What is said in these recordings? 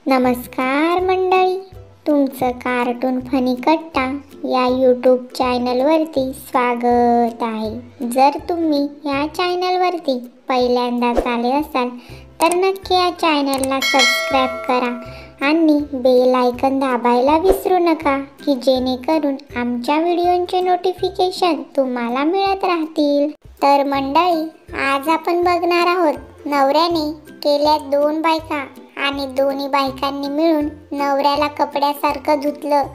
नमस्कार मंडळी, तुमचं कार्टून फनी कट्टा या यूट्यूब चॅनलवरती स्वागत आहे। जर तुम्ही या चॅनलवरती पहिल्यांदाच आले असाल तर नक्की या चॅनलला सबस्क्राईब करा आणि बेल आयकॉन दाबायला विसरू नका की जेणेकरून आमच्या व्हिडिओंचे नोटिफिकेशन तुम्हाला मिळत राहतील। तर मंडळी, आज आपण बघणार आहोत नवऱ्याने केल्या 2 बायका आणि दोन्ही बायकांनी मिळून नवऱ्याला कपड्यासारखं धुतलं।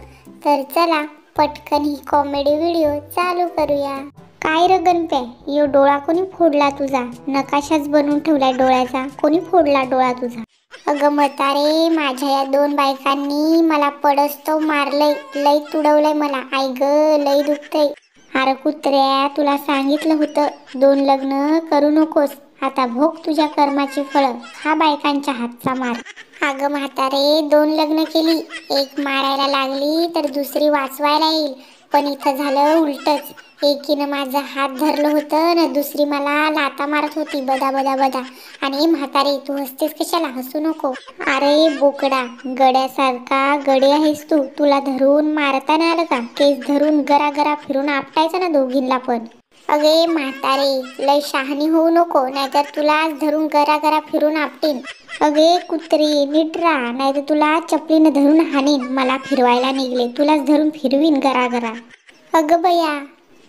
तर चला पटकन ही कॉमेडी व्हिडिओ चालू करूया। काय रे गणप्या, यो डोळा कोणी फोडला तुझा? नकाशाच बनवून ठेवलाय डोळ्याचा, कोणी फोडला डोळा तुझा? अगं म्हातारे, माझ्या या 2 बायकांनी मला पडस्तव मारलंय, लई तुडवलंय मला। आई ग, लई दुखतंय। अरे कुत्र्या, तुला सांगितलं होतं 2 लग्न करू नकोस, आता भोग तुझ्या कर्माची फळं, हा बायकांच्या हातचा मार। अगं म्हातारे, 2 लग्न केली, एक मारायला लागली तर दुसरी वाचवायला येईल, पण इथं झालं उलटच। एकीनं माझं हात धरलं होतं ना दुसरी मला लाता मारत होती, बदा बदा बदा। आणि म्हातारे, तू हसतेस कशाला? हसू नको। अरे बोकडा, गड्यासारखा गडे आहेस तू, तुला धरून मारता नाही आलं का? केस धरून गरा गरा फिरून आपटायचं ना दोघींना पण। अगे म्हातारे, लय शहाणी होऊ नको, नाहीतर तुला धरून गरा गरा फिरून आपटीन। अगे कुत्री, नीट राहा, नाहीतर तुला चपलीने धरून हाणीन। मला फिरवायला निघले, तुलाच धरून फिरवीन गरा गरा। अगं बया,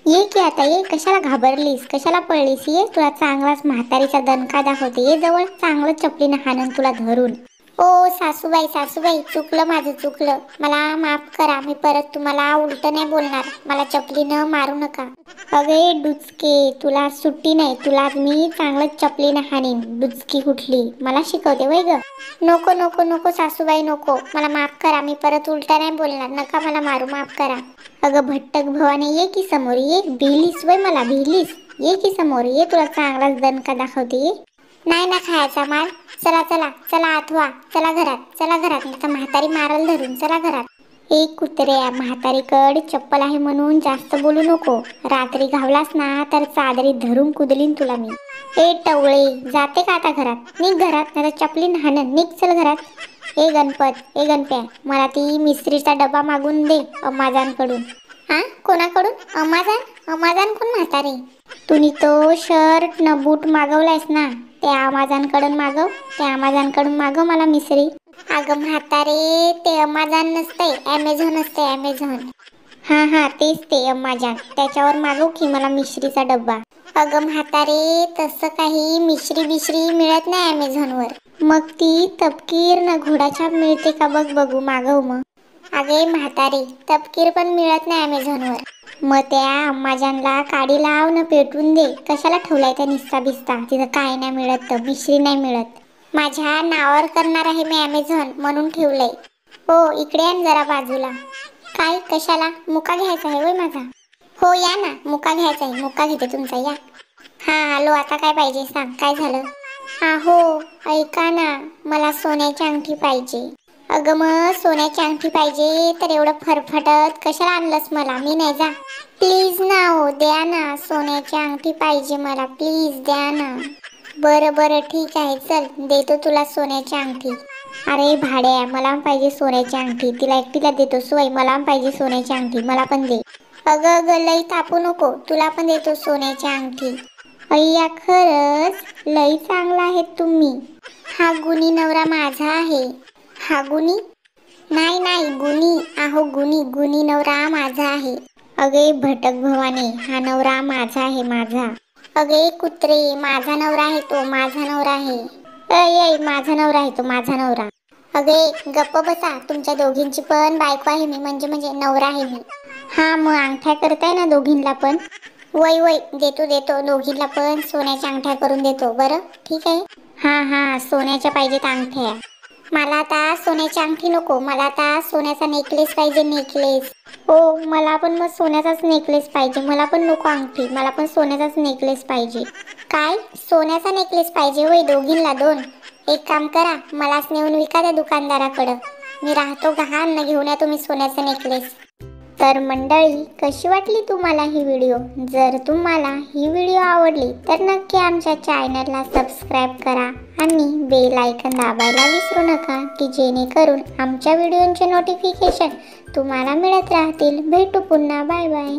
ये की आता ये, कशाला घाबरलीस, कशाला पळलीस? ये, तुला चांगलाच म्हातारीचा दणका दाखवते, ये जवळ, चांगलं चपलीने हाणन तुला धरून। ओ सासूबाई, सासूबाई, चुकलं माझं, चुकलं, मला माफ करा, मी परत तुम्हाला उलट नाही बोलणार, मला चपलीनं मारू नका। अगे डुचके, तुला सुट्टी नाही, तुला मी चांगलं चपलीनं हाणीन। डुचकी कुठली, मला शिकवते वय ग? नको नको नको सासूबाई, नको, मला माफ करा, मी परत उलटा नाही बोलणार, नका मला मारू, माफ करा। अगं भट्टक भवाने, ये की समोर, ये, भिलीस वय मला, भिलीस? ये की समोर, ये, तुला चांगलाच दणका दाखवते, ये। नाही ना खायचा मार, चला चला चला आठवा, चला घरात, चला घरात, नाही म्हातारी मारल धरून, चला घरात। एक कुत्र्या, म्हातारीकड चप्पल आहे म्हणून जास्त बोलू नको, रात्री घावलास ना तर चादरीत धरून कुदलीन तुला मी। ए टवळे, जाते का आता घरात? निघ घरात, नाही तर चपलीन हाणन, निघ, चल घरात। ए गणपत, ए गणप्या, मला ती मिस्त्रीचा डबा मागून दे अम्माजानकडून। हा, कोणाकडून? अम्माजान? अम्माजान कोण म्हातारे? तुम्ही तो शर्ट न बूट मागवलायस ना, त्या अम्माजानकडून मागव, त्या अम्माजानकडून मागव मला मिसरी। अगं म्हातारे, ते अम्माजान नसते, ॲमेझॉन असते, ॲमेझॉन। हा तेच ते अम्माजान, त्याच्यावर मागव की मला मिश्रीचा डब्बा। अगं म्हातारे, तसं काही मिश्री बिश्री मिळत नाही ॲमेझॉनवर, मग ती तपकीर न घोडाछाप मिळते का बघ, बघू, मागव मग। अगे म्हातारे, तपकीर पण मिळत नाही ॲमेझॉनवर, मग त्या अम्माजानला काडी लाव न पेटवून दे, कशाला ठेवलाय त्या निस्ता बिस्ता, तिथं काय नाही मिळत, तर मिश्री नाही मिळत। माझ्या नावावर करणार आहे मी ॲमेझॉन, म्हणून ठेवलंय। हो, इकडे आण जरा बाजूला। काय, कशाला? मुका घ्यायचा आहे वय माझा? हो या ना, मुका घ्यायचा आहे, मुका घेते तुमचा, या। हा आलो, आता काय पाहिजे सांग, काय झालं? हो ऐका ना, मला सोन्याची अंगठी पाहिजे। अगं मग सोन्याची अंगठी पाहिजे तर एवढं फरफटत कशाला आणलंस मला? मी नाही जा, प्लीज ना, हो द्या ना, सोन्याची अंगठी पाहिजे मला, प्लीज द्या ना। बरं बरं ठीक आहे, चल देतो तुला सोन्याची अंगठी। अरे भाड्या, मला पण पाहिजे सोन्याची अंगठी, तिला एकटीला देतो सोय, मला पण पाहिजे सोन्याची अंगठी, मला पण दे। अगं अगं, लई तापू नको, तुला पण देतो सोन्याची अंगठी। अय्या, खरंच लई चांगला आहे तुम्ही, हा गुणी नवरा माझा आहे। हा गुणी? नाही नाही, गुणी, आहो गुणी, गुणी नवरा माझा आहे। अगे भटक भवाने, हा नवरा माझा आहे, माझा। अगे कुत्रे, माझा नवरा आहे तो, माझा नवरा आहे। ऐ माझा नवरा आहे तो, माझा नवरा। अगे गप्प बसा, तुमच्या दोघींची पण बायको आहे मी, म्हणजे नवरा आहे मी। हा मग अंगठ्या करताय ना दोघींना पण? वय वय, देतो देतो, दोघींना पण सोन्याच्या अंगठ्या करून देतो, बरं ठीक आहे। हा सोन्याच्या पाहिजेत अंगठ्या। मला आता सोन्याची अंगठी नको, मला आता सोन्याचा नेकलेस पाहिजे, नेकलेस। हो, मला पण मग सोन्याचाच नेकलेस पाहिजे, मला पण नको अंगठी, मला पण सोन्याचाच नेकलेस पाहिजे। काय, सोन्याचा नेकलेस पाहिजे वय दोघींना 2? एक काम करा, मलाच नेऊन विका त्या दुकानदाराकडं, मी राहतो गहाण, न घेऊन या तुम्ही सोन्याचा नेकलेस। तर मंडळी, कशी वाटली तुम्हाला ही व्हिडिओ? जर तुम्हाला ही व्हिडिओ आवडली तर नक्की आमच्या चॅनलला सबस्क्राईब करा आणि बेल आयकॉन दाबायला विसरू नका, की जेणेकरून आमच्या व्हिडिओचे नोटिफिकेशन तुम्हाला मिळत राहतील. भेटू पुन्हा. Bye bye.